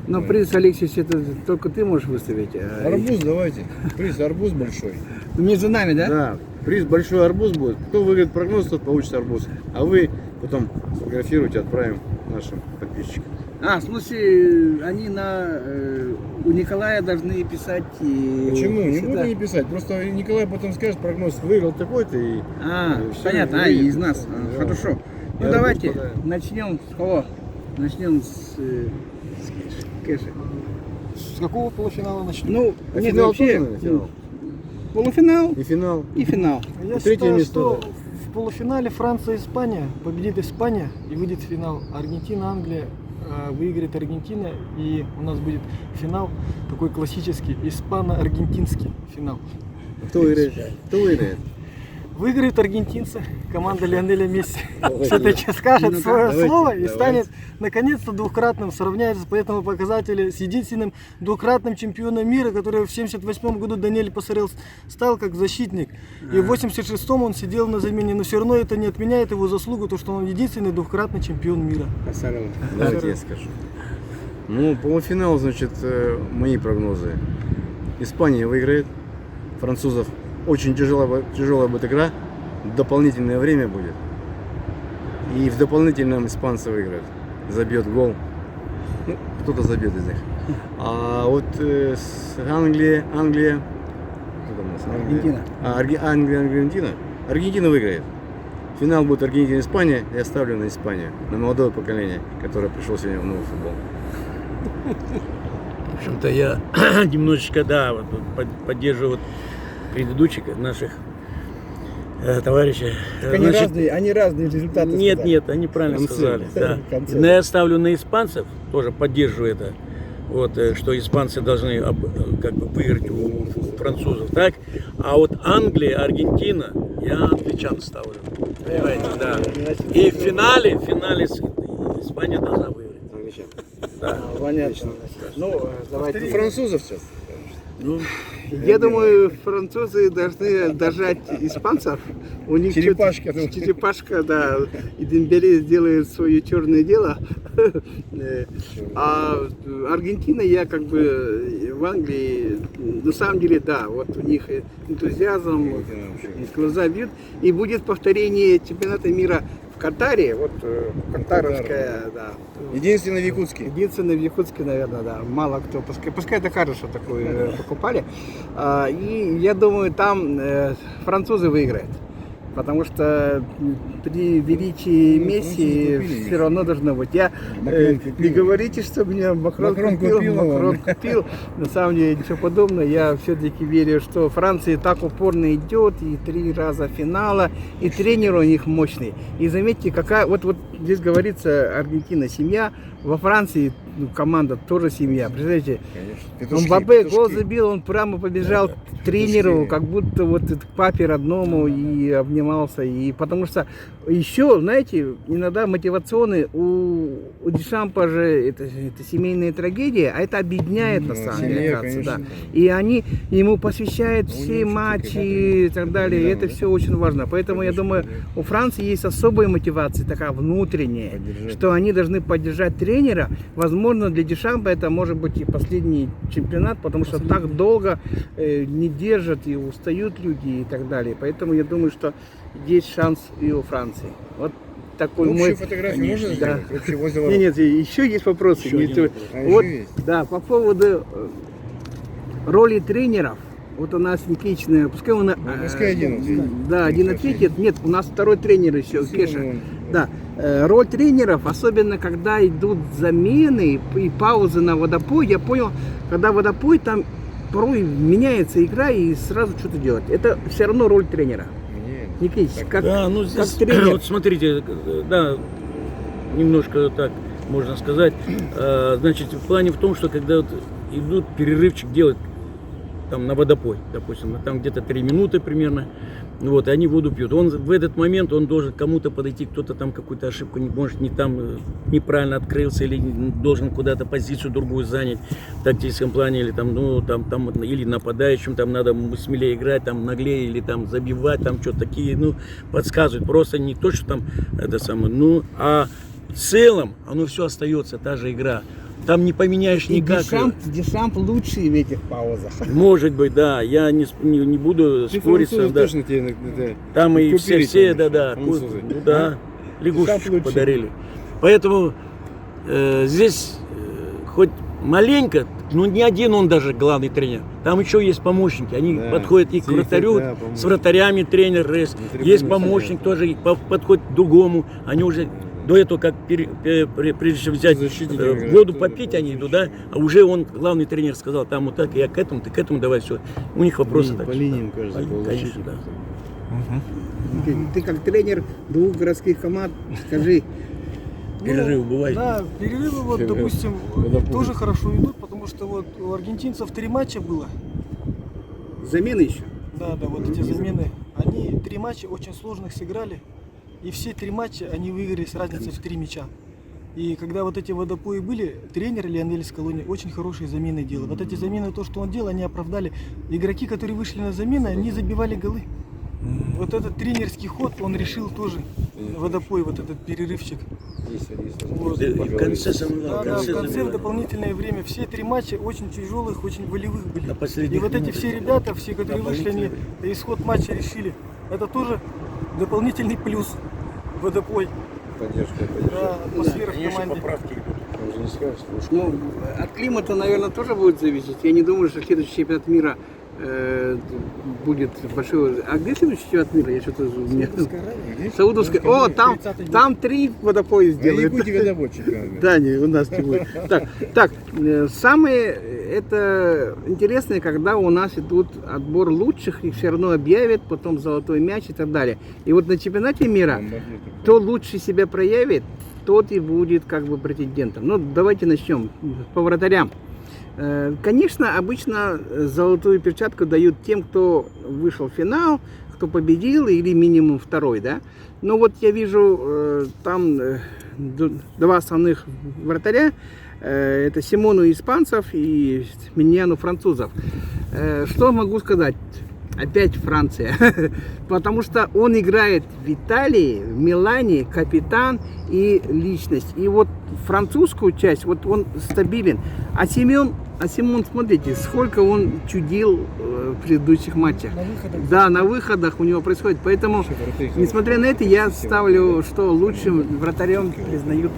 Но приз, Алексей, это только ты можешь выставить. Арбуз давайте. Приз арбуз большой. Между нами, да? Да, приз большой арбуз будет. Кто выиграет прогноз, тот получит арбуз. А вы потом сфотографируйте, отправим нашим подписчикам. В смысле, они у Николая должны писать. Почему? Не сюда. буду не писать. Просто Николай потом скажет прогноз, выиграл такой-то и. всё, Понятно, выиграл. из нас. Да. Хорошо. Ну Я давайте распадаю. начнем с кого? Начнем с Кэша. С какого полуфинала начнем? Ну, А нет, финал вообще, тоже, наверное, финал? полуфинал И финал. и финал. Я третье считаю, место, что да. в полуфинале Франция и Испания победит Испания и выйдет в финал. Аргентина, Англия выиграет Аргентина, и у нас будет финал такой классический, испано-аргентинский финал. Кто выиграет? Кто выиграет? Выиграют аргентинцы, команда Лионеля Месси все-таки скажет свое давайте, слово и давайте. станет наконец-то двукратным, сравняется по этому показателю с единственным двукратным чемпионом мира, который в 1978 году Даниэль Пассарелл стал как защитник. И в 1986 он сидел на замене, но все равно это не отменяет его заслугу, то, что он единственный двукратный чемпион мира. Давайте я скажу. Ну, полуфинал, значит, мои прогнозы. Испания выиграет, французов очень тяжелая будет игра, дополнительное время будет. И в дополнительном испанцы выиграют. Забьет гол. Ну, кто-то забьет из них. А вот с Англия, кто там у нас? Аргентина. Англия, Аргентина. Аргентина выиграет. Финал будет Аргентина-Испания. Я ставлю на Испанию, на молодое поколение, которое пришло сегодня в новый футбол. В общем-то, я немножечко, да, вот, поддерживаю вот предыдущих наших товарищей. Они разные результаты. Нет, сказали. нет, они правильно Концы. сказали. Да. В конце. Но я ставлю на испанцев, тоже поддерживаю это, вот, что испанцы должны как бы выиграть у французов, так? А вот Англия, Аргентина, я англичан ставлю. Понимаете, да. И в финале Испания должна выиграть. Англичан. Да. Понятно. Ну, давайте. Французов сейчас. Ну, Я думаю, французы должны дожать испанцев. У них Черепашка. чуть- черепашка, да. И Дембеле сделает свое черное дело. А Аргентина, я как бы в Англии, на самом деле, да, вот у них энтузиазм, глаза бьют. И будет повторение чемпионата мира в Катаре, вот катаровская, да. Единственный в Якутске. Единственное в Якутске, наверное, да. Мало кто. Пускай это хорошо такое покупали. И я думаю, там французы выиграют. Потому что при величии Месси французы купили все равно должно быть. Макрон купил. Не говорите, что меня Макрон купил. Макрон купил. На самом деле ничего подобного. Я все-таки верю, что Франция так упорно идет. И 3 раза финала. И тренер у них мощный. И заметьте, какая... Вот здесь говорится, Аргентина семья. Во Франции команда тоже семья. Представляете? Конечно. Мбаппе гол забил, он прямо побежал к тренеру, как будто вот к папе родному и обнимался. И потому что еще, знаете, иногда мотивационные у Дешампа же это семейная трагедия, а это объединяет на самом деле, семья, кажется, да. конечно. И они ему посвящают все него матчи что-то и так далее. И это все очень важно. Поэтому я думаю, у Франции есть особая мотивация, такая внутренняя, что они должны поддержать тренера. Возможно, для Дешампа это может быть и последний чемпионат, потому что так долго не держат и устают люди и так далее. Поэтому я думаю, что есть шанс и у Франции. Вот такой Общую мой... фотографию можно Да. сделать? Общую возле ворот? Нет, еще есть вопросы. Еще Не один то- вопрос. А, Вот, еще есть? да, по поводу роли тренеров. Вот у нас Никитич, пускай он... пускай один ответит. Да, один ответит. Нет, у нас второй тренер еще, Кеша. Ну, Да, роль тренеров, особенно когда идут замены и паузы на водопой, я понял, когда водопой, там порой меняется игра и сразу что-то делать. Это все равно роль тренера. нет. Никитич, как, Да, ну как здесь, тренер. вот смотрите, да, немножко так можно сказать. Значит, в плане в том, что когда вот идут перерывчик делать там на водопой, допустим, там где-то 3 минуты примерно, вот, и они воду пьют. Он в этот момент он должен кому-то подойти, кто-то там какую-то ошибку, может, не там неправильно открылся или должен куда-то позицию другую занять в тактическом плане, или там, ну, там, или нападающим, там надо смелее играть, там наглее, или там забивать, там что-то такие, ну, подсказывают. Просто не то, что там это самое, ну, а в целом оно все остается, та же игра. Там не поменяешь И никак. Дешамп лучший в этих паузах. Может быть, да. Я не буду Ты спориться. французов Да. точно тебе это Там и купили все, там да. французы? Ну да. Лягушечку Дешамп лучший. подарили. Поэтому здесь хоть маленько, но не один он даже главный тренер. Там еще есть помощники. Они Да, подходят и к тихо, вратарю, да, помощник. с вратарями тренер, есть трибуне помощник сидят. тоже, и подходит к другому. Они уже до этого, как прежде чем взять Защитники играют, воду тоже попить, они идут, да, а уже он, главный тренер, сказал, там вот так, я к этому, ты к этому, давай, все. У них вопросы По так. линиям, кажется, Конечно, да. Ты как тренер двух городских команд, скажи, Перерывы бывают. Да, перерывы, вот, Перерыв. допустим, Водопой. тоже хорошо идут, потому что вот у аргентинцев 3 матча было. замены еще. Да, вот эти замены. Они 3 матча очень сложных сыграли. И все 3 матча они выиграли с разницей в 3 мяча. И когда вот эти водопои были, тренер Лионель Скалони очень хорошие замены делал. Вот эти замены, то, что он делал, они оправдали. Игроки, которые вышли на замены, они забивали голы. Вот этот тренерский ход, он решил тоже водопой, вот этот перерывчик. Вот. И в конце самого, Да, в да, в конце конце в забивали. дополнительное время все 3 матча очень тяжелых, очень волевых были. На последних И вот эти минутах. все ребята, все, которые вышли, они исход матча решили. Это тоже дополнительный плюс водопой. Поддержка, Да, атмосфера в команде. Уже не скажешь, слушай. Ну, от климата, наверное, тоже будет зависеть. Я не думаю, что следующий чемпионат мира будет большой. А где следующий чемпионат мира? Я что-то у меня... Саудовская. О, там 3 водопоя А сделают. Якутия когда будет чемпионат мира? Да, не, у нас не будет. Так, самое это интересное, когда у нас идут отбор лучших, их все равно объявят, потом золотой мяч и так далее. И вот на чемпионате мира кто лучше себя проявит, тот и будет как бы претендентом. Ну, давайте начнем по вратарям. Конечно, обычно золотую перчатку дают тем, кто вышел в финал, кто победил или минимум второй, да. Но вот я вижу там 2 основных вратаря. Это Симону испанцев и Миньяну французов. Что могу сказать? Опять Франция. Потому что он играет в Италии, в Милане, капитан и личность. И вот французскую часть, вот он стабилен. А Симон, смотрите, сколько он чудил в предыдущих матчах. Да, на выходах у него происходит. Поэтому, несмотря на это, я ставлю, что лучшим вратарем признают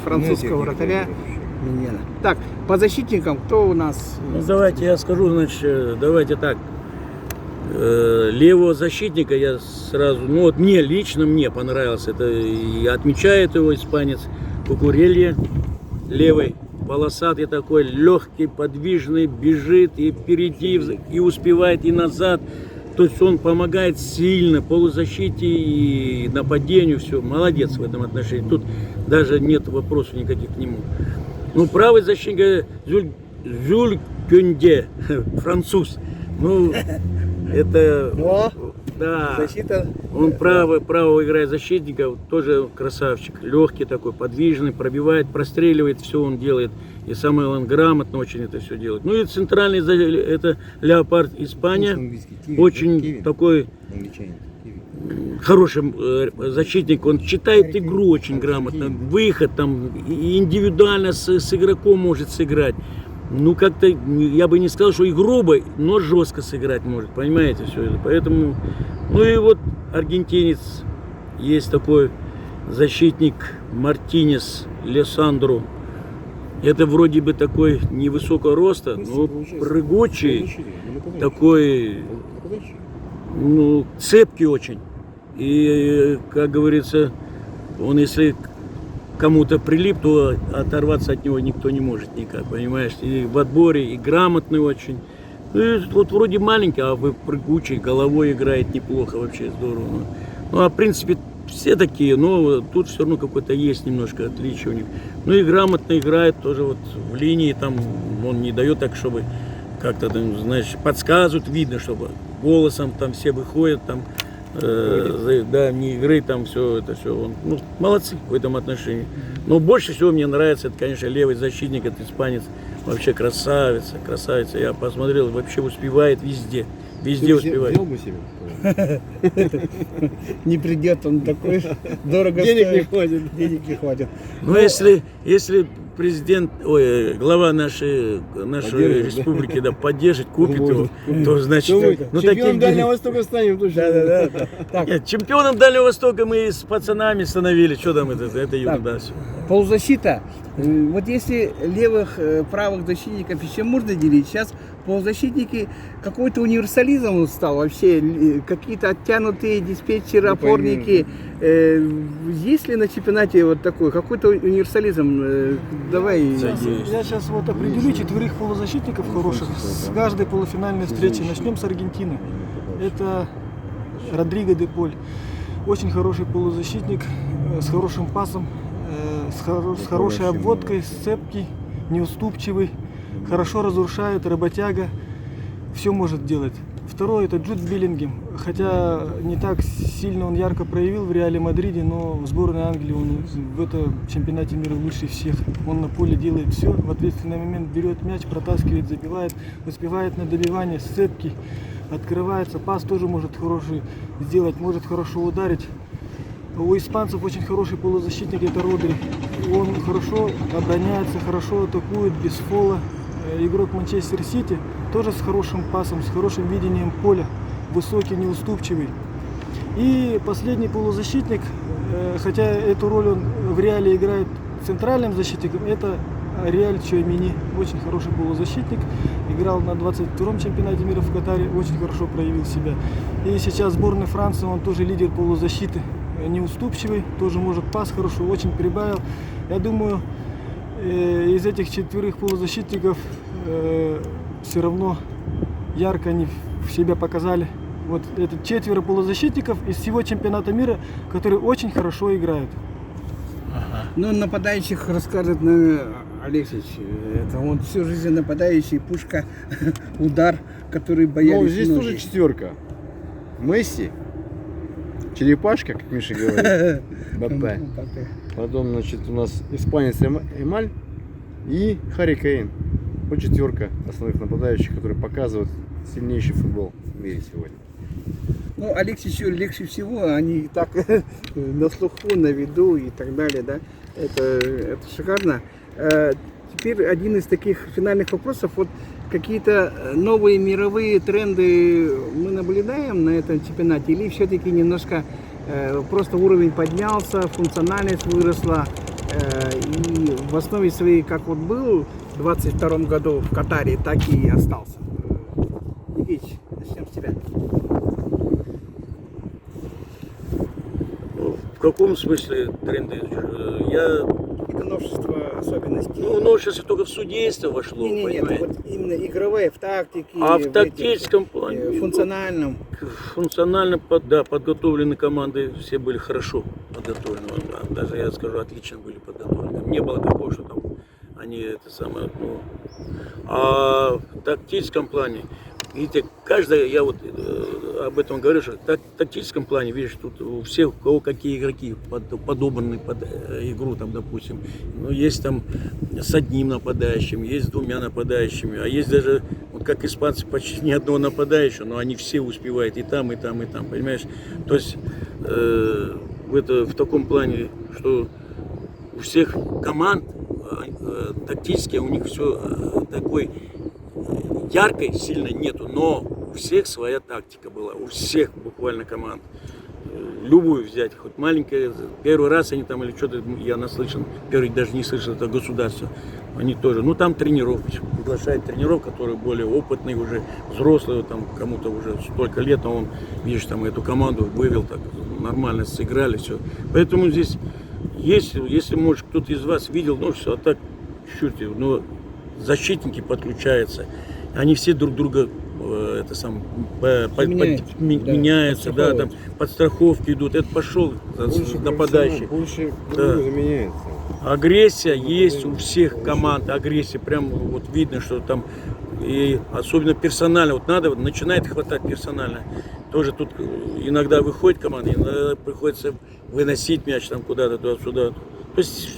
французского вратаря Миньяна. Так, по защитникам кто у нас? Ну, давайте я скажу, значит, давайте так. Левого защитника я сразу, ну вот лично мне понравился, это и отмечает его испанец Кукурелья, левый, полосатый такой, легкий, подвижный, бежит и впереди, и успевает, и назад, то есть он помогает сильно полузащите и нападению, все, молодец в этом отношении, тут даже нет вопросов никаких к нему. Ну, правый защитник Жюль Кюнде, француз, ну, это, да, Защита. он право играет защитника, тоже красавчик, легкий такой, подвижный, пробивает, простреливает, все он делает, и самое он грамотно очень это все делает. Ну и центральный, это Леопард Испания, очень такой хороший защитник, он читает игру очень грамотно, выход там, и индивидуально с игроком может сыграть. Ну, как-то, я бы не сказал, что и грубо, но жестко сыграть может, понимаете, все это. Поэтому, ну и вот аргентинец есть такой защитник Мартинес Лесандру. Это вроде бы такой невысокого роста, но прыгучий, такой, ну, цепкий очень. И, как говорится, он если кому-то прилип, то оторваться от него никто не может никак, понимаешь? И в отборе, и грамотный очень. Ну, и вот вроде маленький, а вы прыгучий, головой играет неплохо, вообще здорово. Ну, а в принципе все такие, но тут все равно какое-то есть немножко отличие у них. Ну и грамотно играет тоже вот в линии, там он не дает так, чтобы как-то там, знаешь, подсказывают, видно, чтобы голосом там все выходят, там, да, не игры, там все это все. Он, ну, молодцы в этом отношении. Но больше всего мне нравится, это, конечно, левый защитник, это испанец. Вообще красавица, красавица. Я посмотрел, вообще успевает везде. Везде успевает. Взял бы себе. Не придет он такой, дорого Денег не стоит. хватит. Денег не хватит. Ну, если президент, глава нашей Поддержит, республики, да, поддержит, купит его, то значит, ну, Чемпион таким Дальнего Востока станем точно. Да. Так, Нет, чемпионом Дальнего Востока мы с пацанами становились. Что там это ерунда все. полузащита. Вот если левых, правых защитников еще можно делить, сейчас полузащитники какой-то универсализм стал вообще, какие-то оттянутые диспетчеры, опорники. Есть ли на чемпионате вот такой, какой-то универсализм? Давай. Я сейчас вот определю 4 полузащитников хороших с каждой полуфинальной встречи. Начнем с Аргентины. Это Родриго де Поль. Очень хороший полузащитник, с хорошим пасом, с хорошей обводкой, цепкий, неуступчивый, хорошо разрушает, работяга, все может делать. Второй это Джуд Беллингем, хотя не так сильно он ярко проявил в Реале Мадриде, но в сборной Англии он в этом чемпионате мира лучше всех. Он на поле делает все, в ответственный момент берет мяч, протаскивает, забивает, успевает на добивание, цепкий, открывается, пас тоже может хороший сделать, может хорошо ударить. У испанцев очень хороший полузащитник, это Родри. Он хорошо обороняется, хорошо атакует, без фола. Игрок Манчестер Сити тоже с хорошим пасом, с хорошим видением поля, высокий, неуступчивый. И последний полузащитник, хотя эту роль он в Реале играет центральным защитником, это Реаль Чуамени, очень хороший полузащитник, играл на 22-м чемпионате мира в Катаре, очень хорошо проявил себя. И сейчас в сборной Франции он тоже лидер полузащиты, неуступчивый, тоже может пас хорошо, очень прибавил. Я думаю, из этих 4 полузащитников все равно ярко они себя показали. Вот это 4 полузащитников из всего чемпионата мира, которые очень хорошо играют. Ну, нападающих расскажет, наверное, Алексеевич. Это он всю жизнь нападающий, пушка, удар, который боялись. Ну, здесь многие. тоже 4. Месси, черепашка, как Миша говорит, БП. Потом, значит, у нас испанец Эмаль и Харри Кейн. Вот 4 основных нападающих, которые показывают сильнейший футбол в мире сегодня. Ну, Алексеевичу легче всего, они так на слуху, на виду и так далее, да. Это шикарно. Теперь один из таких финальных вопросов. Вот какие-то новые мировые тренды мы наблюдаем на этом чемпионате, или все-таки немножко просто уровень поднялся, функциональность выросла, и в основе своей, как вот был в 22 году в Катаре, так и остался. Ильич, начнем с тебя. В каком смысле тренды? Это новшество, особенности. Ну, новшество только в судейство вошло, Нет, понимаете? вот именно игровые, в тактике. А в тактическом плане? Функциональном. Функционально, да, подготовлены команды, все были хорошо подготовлены. Даже, я скажу, отлично были подготовлены. Не было такого, что там они это самое, ну... А в тактическом плане, видите, каждая, я вот об этом говорю, что в тактическом плане, видишь, тут у всех, у кого какие игроки подобраны под игру, там, допустим, ну, есть там с одним нападающим, есть с 2 нападающими, а есть даже, вот как испанцы, почти ни одного нападающего, но они все успевают и там, и там, и там, понимаешь? То есть в таком плане, что у всех команд тактически у них все такой яркой сильно нету, но у всех своя тактика была, у всех буквально команд. любую взять, хоть маленькая, первый раз они там или что-то, я наслышан, первый даже не слышал, это государство, они тоже, ну там тренеров, приглашает тренеров, которые более опытные уже, взрослые, там кому-то уже столько лет, а он, видишь, там эту команду вывел, так нормально сыграли, все. Поэтому здесь есть, если, может, кто-то из вас видел, ну все, а так, чуть, ну, защитники подключаются, они все друг друга это сам меняются, да, там подстраховки идут, это пошел нападающий. Больше Да. заменяется. Агрессия есть у всех команд, агрессия, прям вот видно, что там, и особенно персонально, вот надо, начинает хватать персонально. Тоже тут иногда выходит команда, иногда приходится выносить мяч там куда-то, туда-сюда. То есть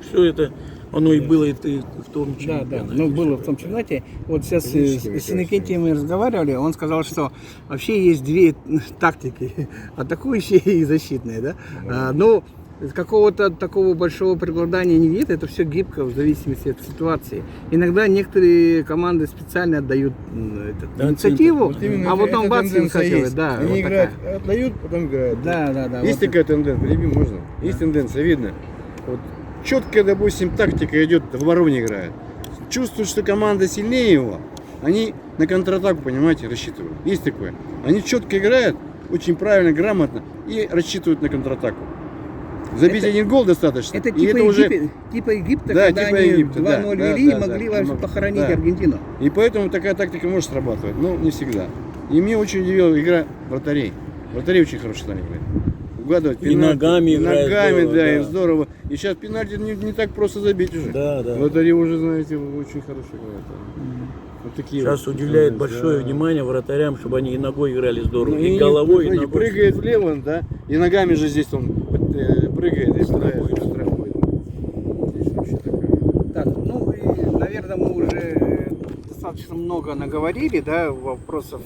все это, оно и было и в том Да, чемпионате. да, ну было в том чемпионате. Вот сейчас с Иннокентием мы разговаривали, он сказал, что вообще есть две тактики, атакующие и защитные, да? Ну, какого-то такого большого преобладания не видит, это все гибко в зависимости от ситуации. Иногда некоторые команды специально отдают Да, инициативу, Вот именно а потом эта бац, тенденция выхватывает. есть. Да, Они вот играют, такая. отдают, потом играют. Да. Есть вот такая тенденция, перебью, можно? Есть тенденция, видно. Вот четкая, допустим, тактика идет, в обороне играет. Чувствуют, что команда сильнее его, они на контратаку, понимаете, рассчитывают. Есть такое. Они четко играют, очень правильно, грамотно и рассчитывают на контратаку. Забить Это- один гол достаточно. Это и типа, это уже... типа Египта, Да, когда типа они Египта, 2-0 да, вели да, и могли да, вообще да. похоронить Да. Аргентину. И поэтому такая тактика может срабатывать, но не всегда. И меня очень удивила игра вратарей. Вратари очень хорошо стали играть. Угадывать И пенальти. ногами И играют ногами, здорово, да, да. и здорово. И сейчас пенальти не так просто забить уже. Да, да. Вратари уже, знаете, очень хорошо играют. Вот такие Сейчас вот. уделяет Да. большое внимание вратарям, чтобы они и ногой играли здорово, Ну, и головой, и смотрите, ногой. прыгает влево, да, и ногами же здесь он прыгает и страхует. Здесь вообще такая. Так, ну и, наверное, мы уже достаточно много наговорили, да, вопросов,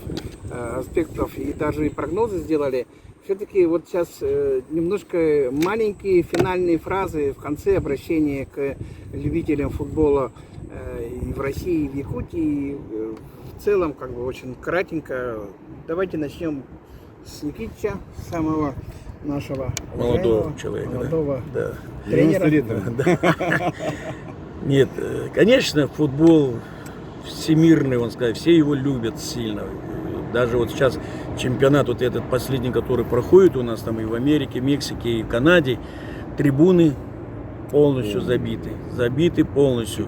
аспектов и даже и прогнозы сделали. Все-таки вот сейчас немножко маленькие финальные фразы в конце обращения к любителям футбола и в России, и в Якутии, и в целом, как бы очень кратенько. Давайте начнем с Никитича, самого нашего Молодого уважаемого, человека, да. молодого Да. тренера. Нет, конечно, футбол всемирный, он сказал, все его любят сильно. Даже вот сейчас чемпионат вот этот последний, который проходит у нас там и в Америке, Мексике, и Канаде, трибуны полностью забиты полностью.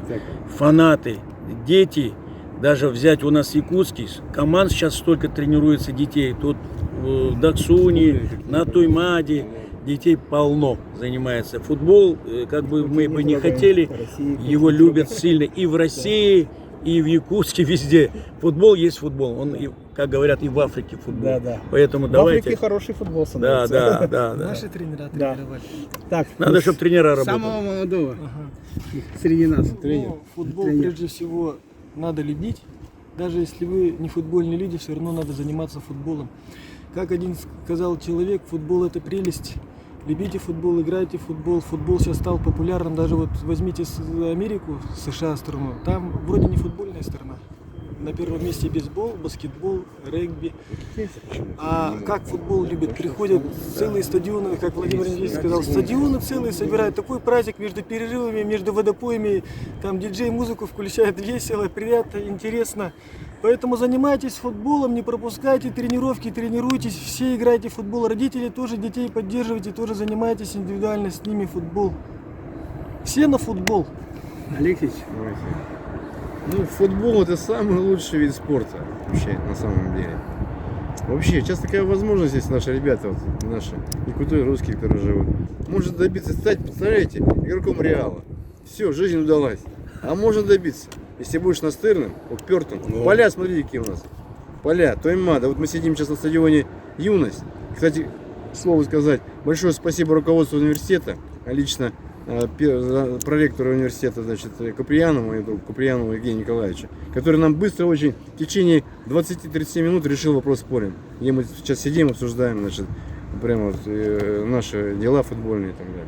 Фанаты, дети, даже взять у нас якутский, команд сейчас столько тренируется детей, тут в Даксуни, на Туймаде, детей полно занимается. Футбол, как бы мы бы не хотели, его любят сильно и в России, и в Якутске, везде. Футбол есть футбол, он, как говорят, и в Африке футбол. Да. Поэтому В давайте... Африке хороший футбол Да, становится. да. Наши тренера Да. тренировали. Так, Надо, чтобы тренера работали. самого молодого среди нас. Ну, футбол Тренер. прежде всего надо любить. Даже если вы не футбольные люди, все равно надо заниматься футболом. Как один сказал человек, футбол это прелесть. Любите футбол, играйте в футбол. Футбол сейчас стал популярным. Даже вот возьмите Америку, США страну. Там вроде не футбольная страна. На первом месте бейсбол, баскетбол, регби. А как футбол любят? Приходят целые стадионы, как Владимир Ильич сказал, стадионы целые собирают. Такой праздник между перерывами, между водопоями. Там диджей музыку включает, весело, приятно, интересно. Поэтому занимайтесь футболом, не пропускайте тренировки, тренируйтесь, все играйте в футбол. Родители тоже детей поддерживайте, тоже занимайтесь индивидуально с ними футбол. Все на футбол. Алексеевич, Ну, футбол это самый лучший вид спорта вообще на самом деле. Вообще, сейчас такая возможность есть, наши ребята, вот, наши якуты, русские, которые живут. Может добиться, стать, представляете, игроком Реала. Все, жизнь удалась. А можно добиться, если будешь настырным, упертым. Поля, смотрите, какие у нас. Поля, Тоймада. Вот мы сидим сейчас на стадионе «Юность». Кстати, к слову сказать, большое спасибо руководству университета, а лично проректору университета, значит, Куприянову Евгению Николаевичу, который нам быстро очень в течение 20-30 минут решил вопрос спорим. Где мы сейчас сидим, обсуждаем, значит, прямо вот, наши дела футбольные и так далее.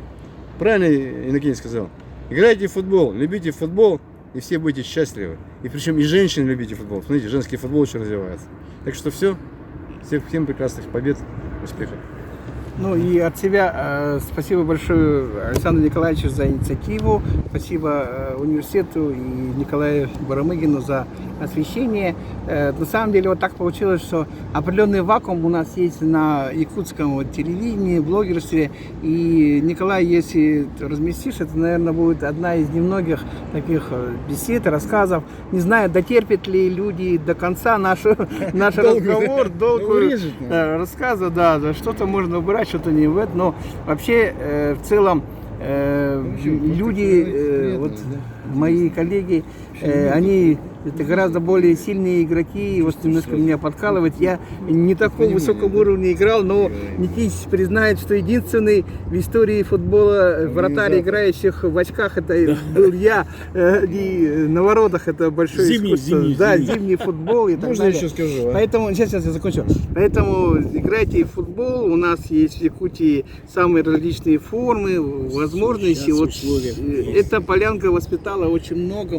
Правильно Иннокентий сказал. Играйте в футбол, любите футбол, и все будете счастливы. И причем и женщин любите футбол. Смотрите, женский футбол очень развивается. Так что все. Всем прекрасных побед, успехов. Ну и от себя спасибо большое Александру Николаевичу за инициативу, спасибо университету и Николаю Барамыгину за освещение. На самом деле вот так получилось, что определенный вакуум у нас есть на якутском вот телевидении, блогерстве. И Николай, если разместишь, это, наверное, будет одна из немногих таких бесед, рассказов. Не знаю, дотерпят ли люди до конца наш разговор, долгую рассказа, да, что-то можно убрать, что-то не в это, но вообще в целом люди, вот мои коллеги, они это гораздо более сильные игроки, и вот немножко меня подкалывает. Я не такого высокого уровня играл, но Никитич признает, что единственный в истории футбола вратарь, играющих в очках, это был я, и на воротах это большое искусство. Зимний футбол и так Можно далее. еще скажу? Поэтому, сейчас я закончу. Поэтому играйте в футбол, у нас есть в Якутии самые различные формы, возможности. Вот, эта полянка воспитала очень много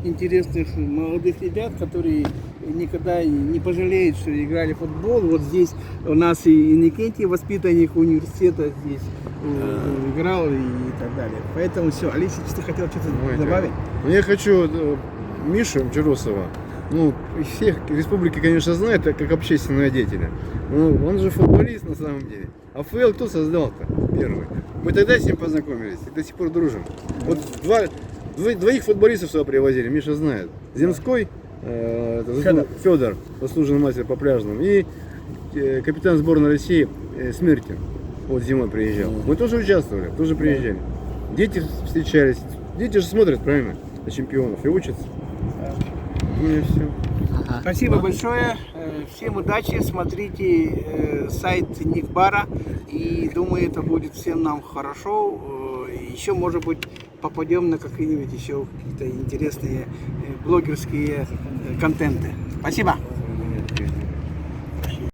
интересных молодых ребят, которые никогда не пожалеют, что играли в футбол. Вот здесь у нас и Никентий, воспитанник университета, здесь играл и так далее. Поэтому все. Алексей, ты хотел что-то добавить? Я хочу Мишу Мчуросова, ну, всех республики, конечно, знают как общественного деятеля. Но он же футболист на самом деле. А ФЛ кто создал-то первый? Мы тогда с ним познакомились и до сих пор дружим. Вот двоих футболистов сюда привозили, Миша знает. Земской, Федор, заслуженный мастер по пляжным, и капитан сборной России Смертин. Вот зимой приезжал. Мы тоже участвовали, тоже приезжали. Дети встречались. Дети же смотрят, правильно, на чемпионов и учатся. Ну и все. Спасибо большое. Всем удачи. Смотрите сайт Никбара. И думаю, это будет всем нам хорошо. Еще, может быть, попадем на какие-нибудь еще какие-то интересные блогерские контенты. Спасибо.